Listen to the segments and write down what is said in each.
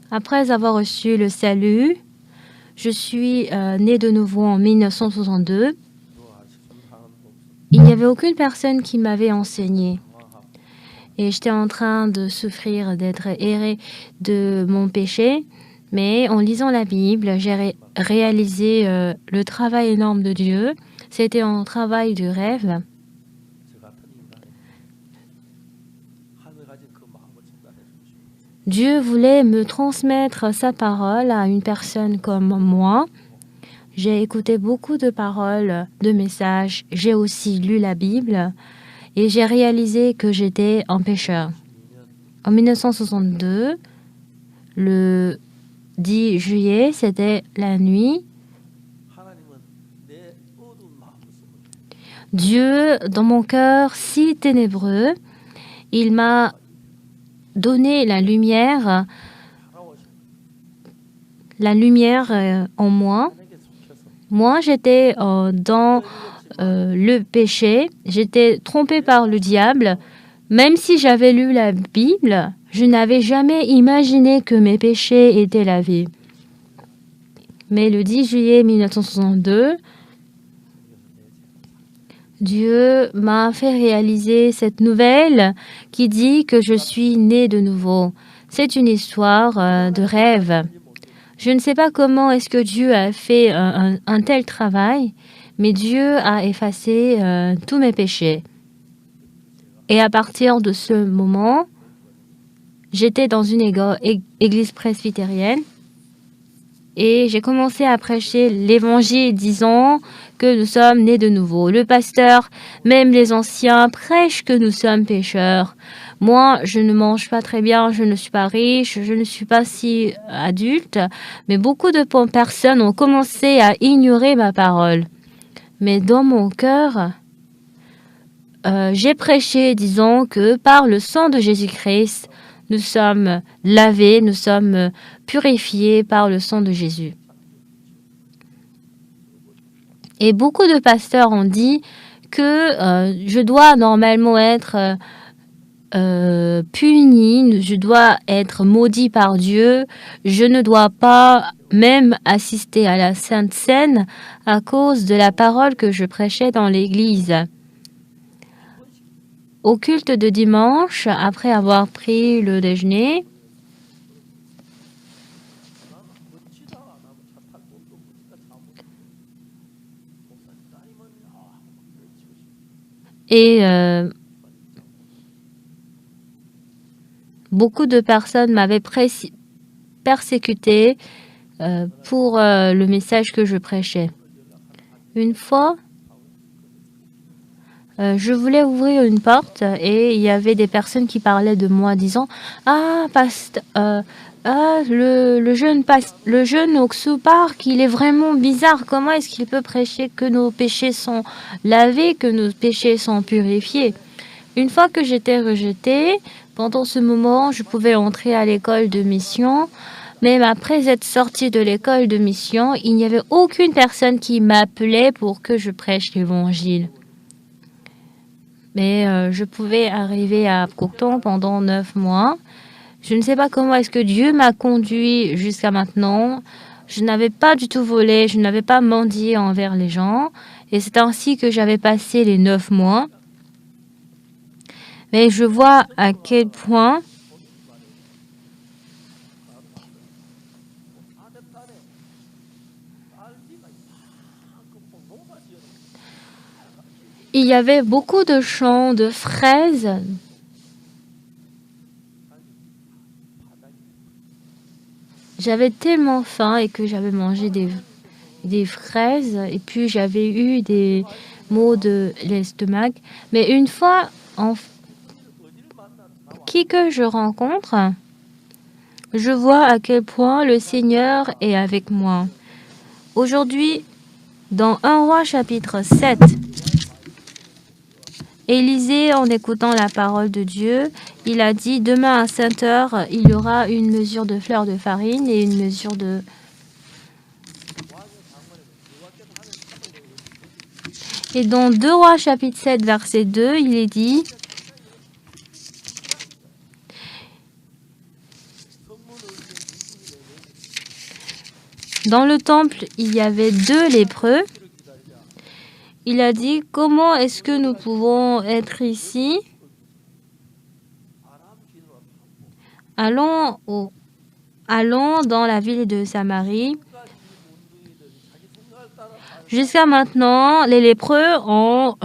Après avoir reçu le salut, je suis né de nouveau en 1962. Il n'y avait aucune personne qui m'avait enseigné. Et j'étais en train de souffrir, d'être erré de mon péché. Mais en lisant la Bible, j'ai réalisé le travail énorme de Dieu. C'était un travail de rêve. Dieu voulait me transmettre sa parole à une personne comme moi. J'ai écouté beaucoup de paroles, de messages. J'ai aussi lu la Bible et j'ai réalisé que j'étais un pécheur. En 1962, le 10 juillet, c'était la nuit. Dieu, dans mon cœur si ténébreux, il m'a donné la lumière en moi. Moi, j'étais dans le péché, j'étais trompée par le diable. Même si j'avais lu la Bible, je n'avais jamais imaginé que mes péchés étaient lavés. Mais le 10 juillet 1962, Dieu m'a fait réaliser cette nouvelle qui dit que je suis née de nouveau. C'est une histoire de rêve. Je ne sais pas comment est-ce que Dieu a fait un tel travail, mais Dieu a effacé tous mes péchés. Et à partir de ce moment, j'étais dans une église presbytérienne et j'ai commencé à prêcher l'évangile disant que nous sommes nés de nouveau. Le pasteur, même les anciens, prêchent que nous sommes pécheurs. Moi, je ne mange pas très bien, je ne suis pas riche, je ne suis pas si adulte, mais beaucoup de personnes ont commencé à ignorer ma parole. Mais dans mon cœur, j'ai prêché disant que par le sang de Jésus-Christ, nous sommes lavés, nous sommes purifiés par le sang de Jésus. Et beaucoup de pasteurs ont dit que je dois normalement être puni, je dois être maudit par Dieu, je ne dois pas même assister à la Sainte Seine à cause de la parole que je prêchais dans l'église. Au culte de dimanche, après avoir pris le déjeuner, et beaucoup de personnes m'avaient persécuté pour le message que je prêchais. Une fois, je voulais ouvrir une porte et il y avait des personnes qui parlaient de moi disant « Ah, le jeune Oksu Park, il est vraiment bizarre. Comment est-ce qu'il peut prêcher que nos péchés sont lavés, que nos péchés sont purifiés ?» Une fois que j'étais rejetée, pendant ce moment, je pouvais entrer à l'école de mission. Même après être sortie de l'école de mission, il n'y avait aucune personne qui m'appelait pour que je prêche l'évangile. Mais je pouvais arriver à Cocteau pendant 9 mois. Je ne sais pas comment est-ce que Dieu m'a conduit jusqu'à maintenant. Je n'avais pas du tout volé, je n'avais pas mendié envers les gens. Et c'est ainsi que j'avais passé les 9 mois. Mais je vois à quel point il y avait beaucoup de champs de fraises. J'avais tellement faim et que j'avais mangé des fraises et puis j'avais eu des maux de l'estomac. Mais une fois, qui que je rencontre, je vois à quel point le Seigneur est avec moi. Aujourd'hui, dans 1 Roi chapitre 7, Élisée, en écoutant la parole de Dieu, il a dit « Demain à 5 heures, il y aura une mesure de fleur de farine et une mesure de... » Et dans 2 Rois chapitre 7, verset 2, il est dit Dans le temple, il y avait 2 lépreux. Il a dit, comment est-ce que nous pouvons être ici? Allons dans la ville de Samarie. Jusqu'à maintenant, les lépreux ont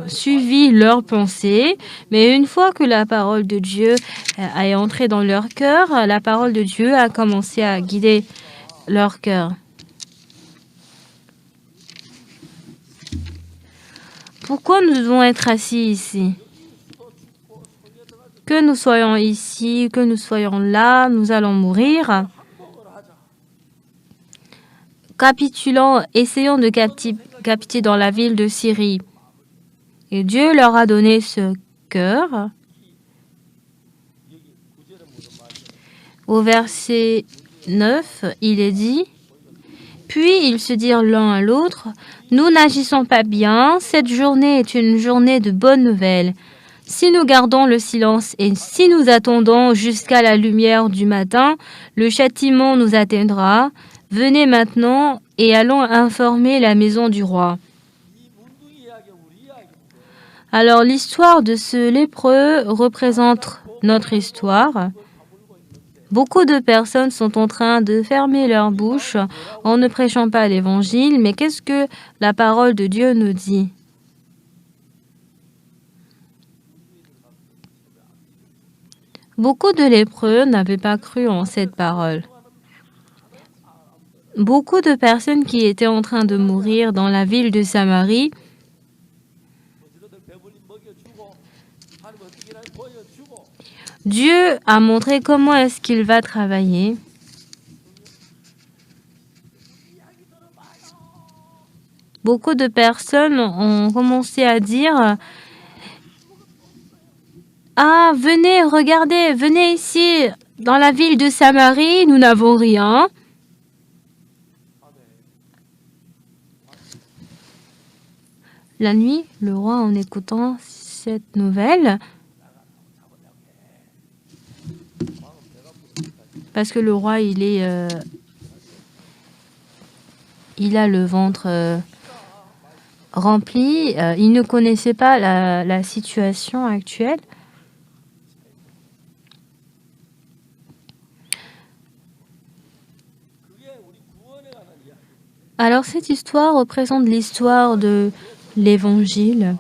suivi leurs pensées, mais une fois que la parole de Dieu est entrée dans leur cœur, la parole de Dieu a commencé à guider leur cœur. Pourquoi nous devons être assis ici? Que nous soyons ici, que nous soyons là, nous allons mourir. Capitulons, essayons de capiter dans la ville de Syrie. Et Dieu leur a donné ce cœur. Au verset 9, il est dit, « Puis ils se dirent l'un à l'autre, « Nous n'agissons pas bien, cette journée est une journée de bonnes nouvelles. Si nous gardons le silence et si nous attendons jusqu'à la lumière du matin, le châtiment nous atteindra. Venez maintenant et allons informer la maison du roi. » Alors l'histoire de ce lépreux représente notre histoire. Beaucoup de personnes sont en train de fermer leur bouche en ne prêchant pas l'évangile, mais qu'est-ce que la parole de Dieu nous dit? Beaucoup de lépreux n'avaient pas cru en cette parole. Beaucoup de personnes qui étaient en train de mourir dans la ville de Samarie Dieu a montré comment est-ce qu'il va travailler. Beaucoup de personnes ont commencé à dire « Ah, venez, regardez, venez ici, dans la ville de Samarie, nous n'avons rien. » La nuit, le roi, en écoutant cette nouvelle, parce que le roi, il a le ventre rempli, il ne connaissait pas la situation actuelle. Alors cette histoire représente l'histoire de l'Évangile.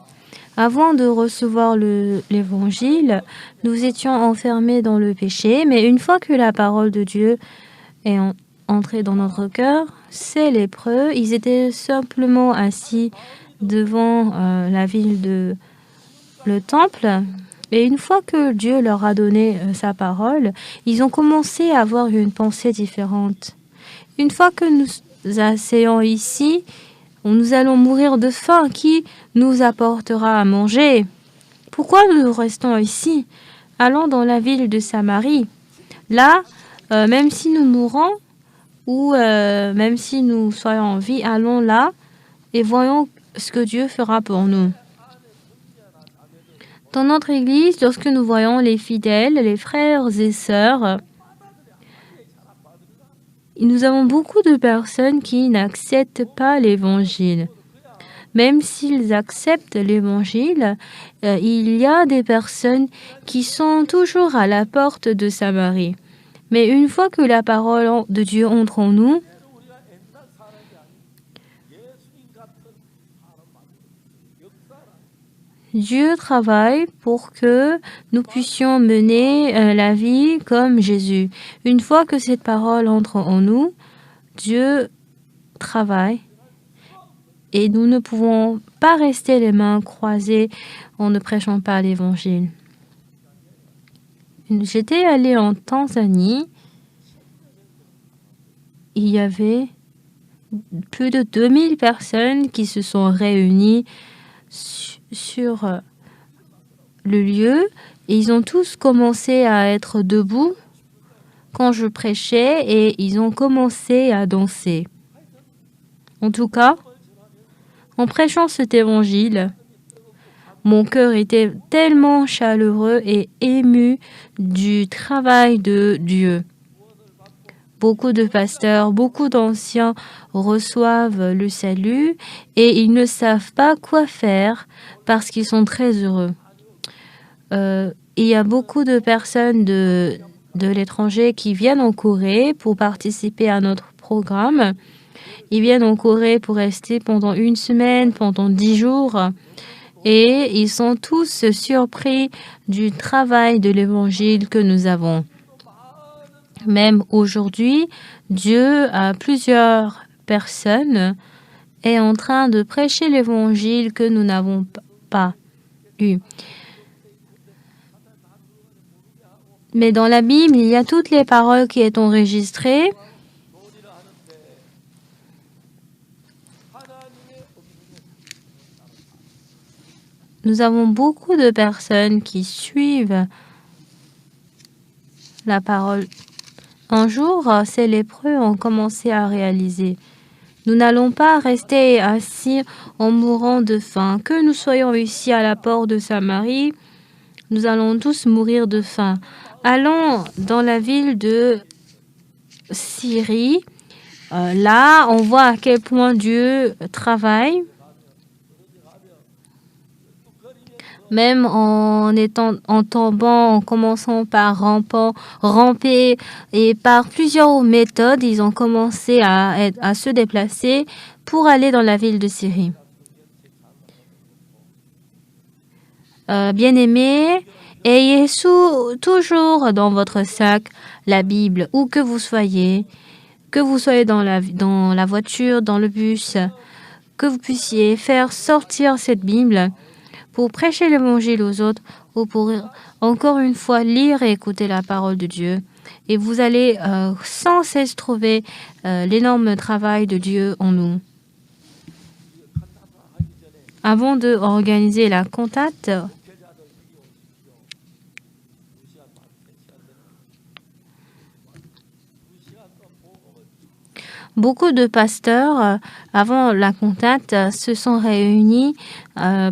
Avant de recevoir l'Évangile, nous étions enfermés dans le péché, mais une fois que la parole de Dieu est entrée dans notre cœur, ces lépreux, ils étaient simplement assis devant la ville de le temple. Et une fois que Dieu leur a donné sa parole, ils ont commencé à avoir une pensée différente. Une fois que nous asseyons ici, nous allons mourir de faim. Qui nous apportera à manger? Pourquoi nous restons ici? Allons dans la ville de Samarie. Là, même si nous mourons ou même si nous soyons en vie, allons là et voyons ce que Dieu fera pour nous. Dans notre église, lorsque nous voyons les fidèles, les frères et sœurs, nous avons beaucoup de personnes qui n'acceptent pas l'évangile. Même s'ils acceptent l'évangile, il y a des personnes qui sont toujours à la porte de Samarie. Mais une fois que la parole de Dieu entre en nous, Dieu travaille pour que nous puissions mener la vie comme Jésus. Une fois que cette parole entre en nous, Dieu travaille et nous ne pouvons pas rester les mains croisées en ne prêchant pas l'évangile. J'étais allée en Tanzanie. Il y avait plus de 2000 personnes qui se sont réunies sur le lieu et ils ont tous commencé à être debout quand je prêchais et ils ont commencé à danser. En tout cas, en prêchant cet évangile, mon cœur était tellement chaleureux et ému du travail de Dieu. Beaucoup de pasteurs, beaucoup d'anciens reçoivent le salut et ils ne savent pas quoi faire parce qu'ils sont très heureux. Il y a beaucoup de personnes de l'étranger qui viennent en Corée pour participer à notre programme. Ils viennent en Corée pour rester pendant 1 semaine, pendant 10 jours. Et ils sont tous surpris du travail de l'évangile que nous avons. Même aujourd'hui, Dieu a plusieurs personnes est en train de prêcher l'évangile que nous n'avons pas eu. Mais dans la Bible, il y a toutes les paroles qui sont enregistrées. Nous avons beaucoup de personnes qui suivent la parole. Un jour, ces lépreux ont commencé à réaliser. Nous n'allons pas rester assis en mourant de faim. Que nous soyons ici à la porte de Samarie, nous allons tous mourir de faim. Allons dans la ville de Syrie. Là, on voit à quel point Dieu travaille. Même en tombant, en commençant par ramper et par plusieurs méthodes, ils ont commencé à se déplacer pour aller dans la ville de Syrie. Bien-aimés, ayez toujours dans votre sac la Bible, où que vous soyez dans la voiture, dans le bus, que vous puissiez faire sortir cette Bible pour prêcher l'évangile aux autres ou pour encore une fois lire et écouter la parole de Dieu. Et vous allez sans cesse trouver l'énorme travail de Dieu en nous. Avant d'organiser la cantate, beaucoup de pasteurs, avant la cantate, se sont réunis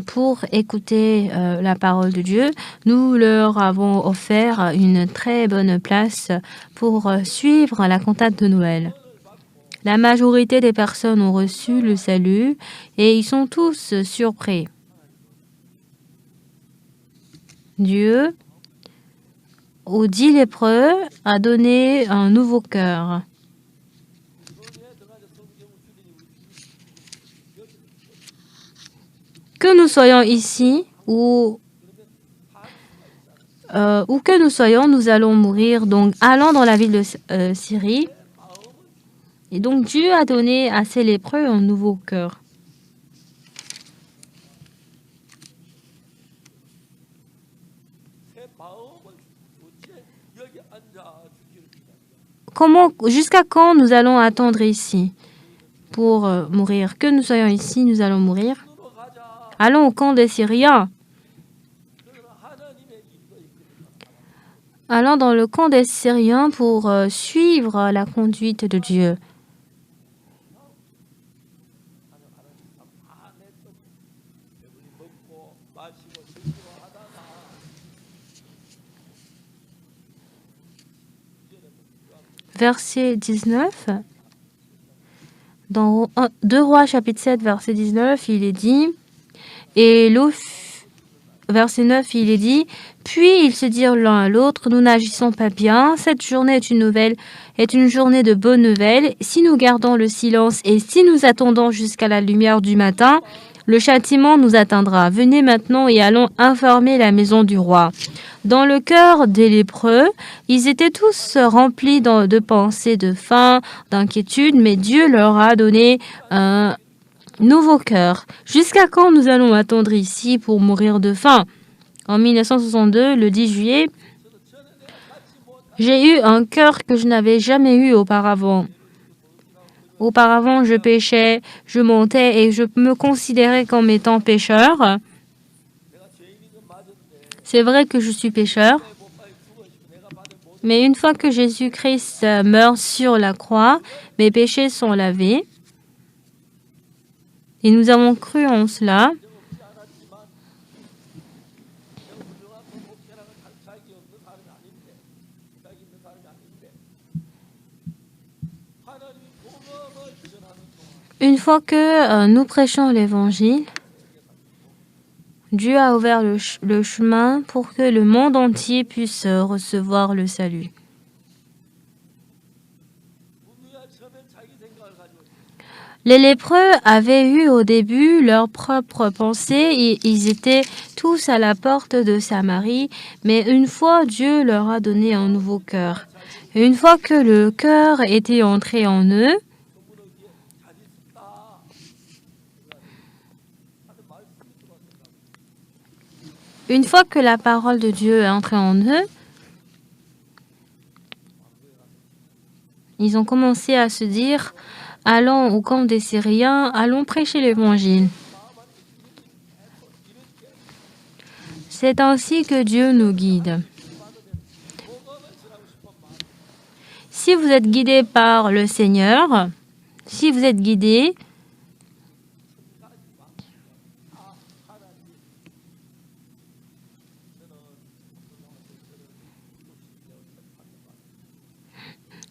pour écouter la parole de Dieu. Nous leur avons offert une très bonne place pour suivre la cantate de Noël. La majorité des personnes ont reçu le salut et ils sont tous surpris. Dieu, aux 10 lépreux, a donné un nouveau cœur. Que nous soyons ici ou où que nous soyons, nous allons mourir. Donc, allons dans la ville de Syrie. Et donc, Dieu a donné à ces lépreux un nouveau cœur. Jusqu'à quand nous allons attendre ici pour mourir? Que nous soyons ici, nous allons mourir. Allons au camp des Syriens. Allons dans le camp des Syriens pour suivre la conduite de Dieu. Verset 19. Dans 2 Rois chapitre 7, verset 19, il est dit, verset 9, il est dit, puis ils se dirent l'un à l'autre, nous n'agissons pas bien, cette journée est une journée de bonne nouvelle. Si nous gardons le silence et si nous attendons jusqu'à la lumière du matin, le châtiment nous atteindra. Venez maintenant et allons informer la maison du roi. Dans le cœur des lépreux, ils étaient tous remplis de pensées, de faim, d'inquiétude, mais Dieu leur a donné un nouveau cœur. Jusqu'à quand nous allons attendre ici pour mourir de faim? En 1962, le 10 juillet, j'ai eu un cœur que je n'avais jamais eu auparavant. Auparavant, je péchais, je mentais et je me considérais comme étant pécheur. C'est vrai que je suis pécheur. Mais une fois que Jésus-Christ meurt sur la croix, mes péchés sont lavés. Et nous avons cru en cela. Une fois que nous prêchons l'Évangile, Dieu a ouvert le chemin pour que le monde entier puisse recevoir le salut. Les lépreux avaient eu au début leur propre pensée et ils étaient tous à la porte de Samarie, mais une fois Dieu leur a donné un nouveau cœur. Une fois que le cœur était entré en eux, une fois que la parole de Dieu est entrée en eux, ils ont commencé à se dire « Allons au camp des Syriens, allons prêcher l'Évangile ». C'est ainsi que Dieu nous guide. Si vous êtes guidé par le Seigneur, si vous êtes guidé,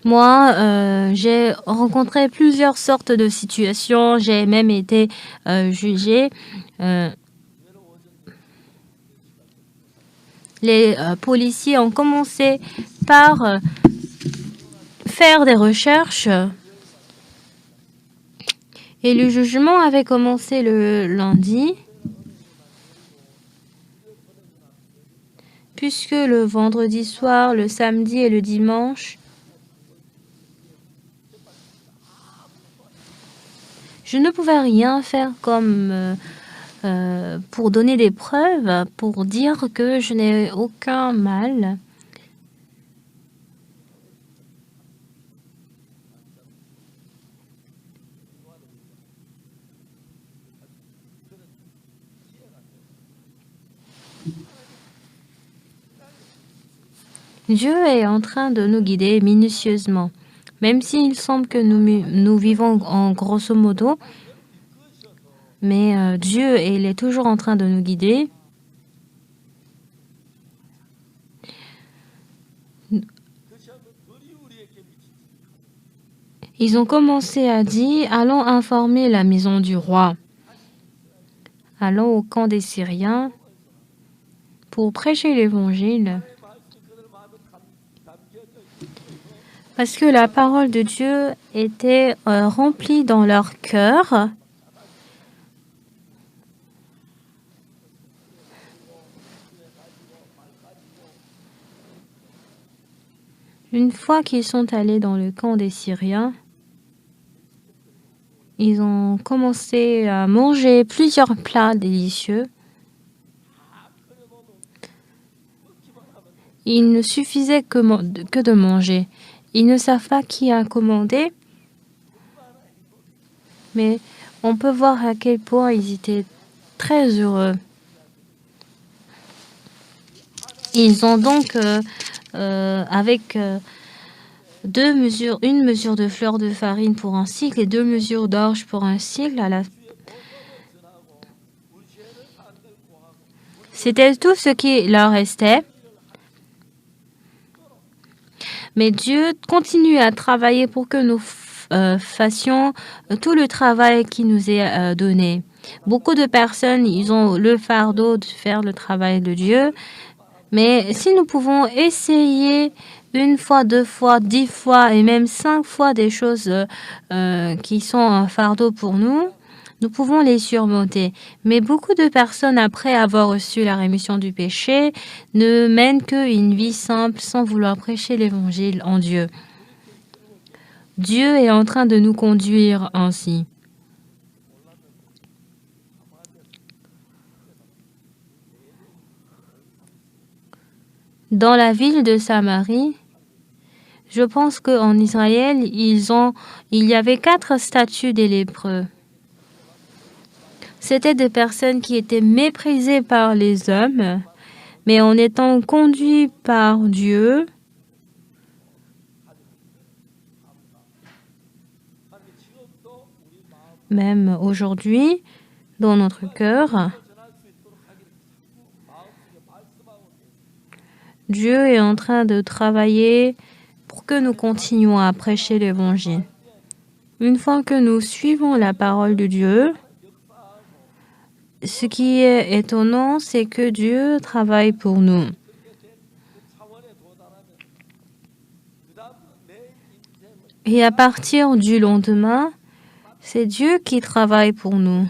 moi, j'ai rencontré plusieurs sortes de situations. J'ai même été jugée. Les policiers ont commencé par faire des recherches et le jugement avait commencé le lundi, puisque le vendredi soir, le samedi et le dimanche, je ne pouvais rien faire comme pour donner des preuves, pour dire que je n'ai aucun mal. Dieu est en train de nous guider minutieusement. Même s'il semble que nous vivons en grosso modo, mais Dieu, il est toujours en train de nous guider. Ils ont commencé à dire, allons informer la maison du roi. Allons au camp des Syriens pour prêcher l'Évangile. Parce que la parole de Dieu était remplie dans leur cœur. Une fois qu'ils sont allés dans le camp des Syriens, ils ont commencé à manger plusieurs plats délicieux. Il ne suffisait que de manger. Ils ne savent pas qui a commandé, mais on peut voir à quel point ils étaient très heureux. Ils ont donc, avec une mesure de fleur de farine pour un cycle et 2 mesures d'orge pour un cycle, c'était tout ce qui leur restait. Mais Dieu continue à travailler pour que nous fassions tout le travail qui nous est donné. Beaucoup de personnes, ils ont le fardeau de faire le travail de Dieu. Mais si nous pouvons essayer 1 fois, 2 fois, 10 fois et même 5 fois des choses qui sont un fardeau pour nous, nous pouvons les surmonter. Mais beaucoup de personnes, après avoir reçu la rémission du péché, ne mènent qu'une vie simple sans vouloir prêcher l'Évangile en Dieu. Dieu est en train de nous conduire ainsi. Dans la ville de Samarie, je pense qu'en Israël, il y avait 4 statues des lépreux. C'étaient des personnes qui étaient méprisées par les hommes, mais en étant conduits par Dieu, même aujourd'hui, dans notre cœur, Dieu est en train de travailler pour que nous continuions à prêcher l'Évangile. Une fois que nous suivons la parole de Dieu, ce qui est étonnant, c'est que Dieu travaille pour nous. Et à partir du lendemain, c'est Dieu qui travaille pour nous.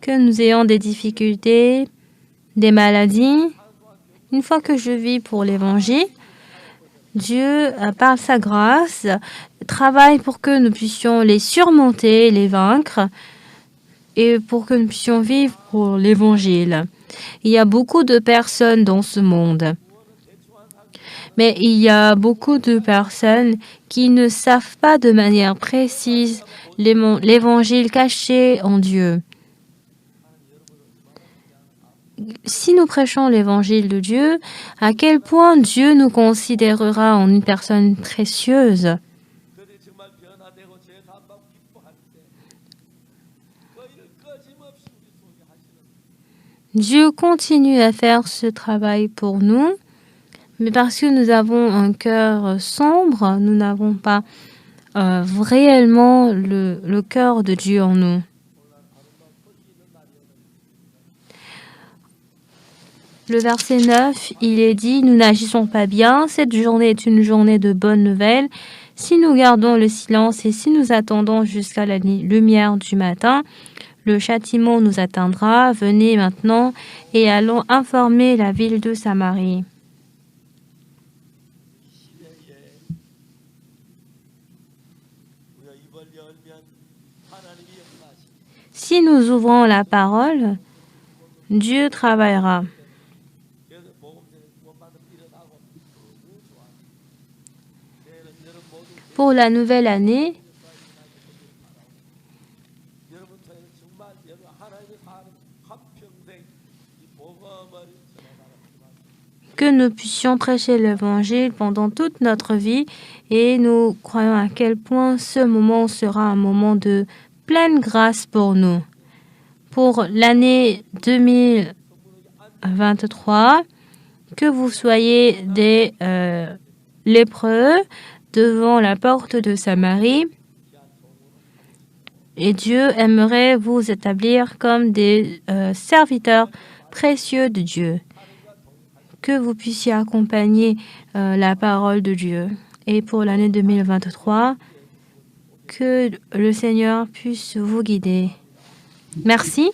Que nous ayons des difficultés, des maladies, une fois que je vis pour l'Évangile, Dieu, par sa grâce, travaille pour que nous puissions les surmonter, les vaincre, et pour que nous puissions vivre pour l'Évangile. Il y a beaucoup de personnes dans ce monde. Mais il y a beaucoup de personnes qui ne savent pas de manière précise l'Évangile caché en Dieu. Si nous prêchons l'Évangile de Dieu, à quel point Dieu nous considérera en une personne précieuse. Dieu continue à faire ce travail pour nous, mais parce que nous avons un cœur sombre, nous n'avons pas réellement le cœur de Dieu en nous. Le verset 9, il est dit, nous n'agissons pas bien, cette journée est une journée de bonnes nouvelles. Si nous gardons le silence et si nous attendons jusqu'à la lumière du matin, le châtiment nous atteindra. Venez maintenant et allons informer la ville de Samarie. Si nous ouvrons la parole, Dieu travaillera. Pour la nouvelle année, que nous puissions prêcher l'Évangile pendant toute notre vie et nous croyons à quel point ce moment sera un moment de pleine grâce pour nous. Pour l'année 2023, que vous soyez des lépreux devant la porte de Samarie, et Dieu aimerait vous établir comme des serviteurs précieux de Dieu. Que vous puissiez accompagner la parole de Dieu. Et pour l'année 2023, que le Seigneur puisse vous guider. Merci.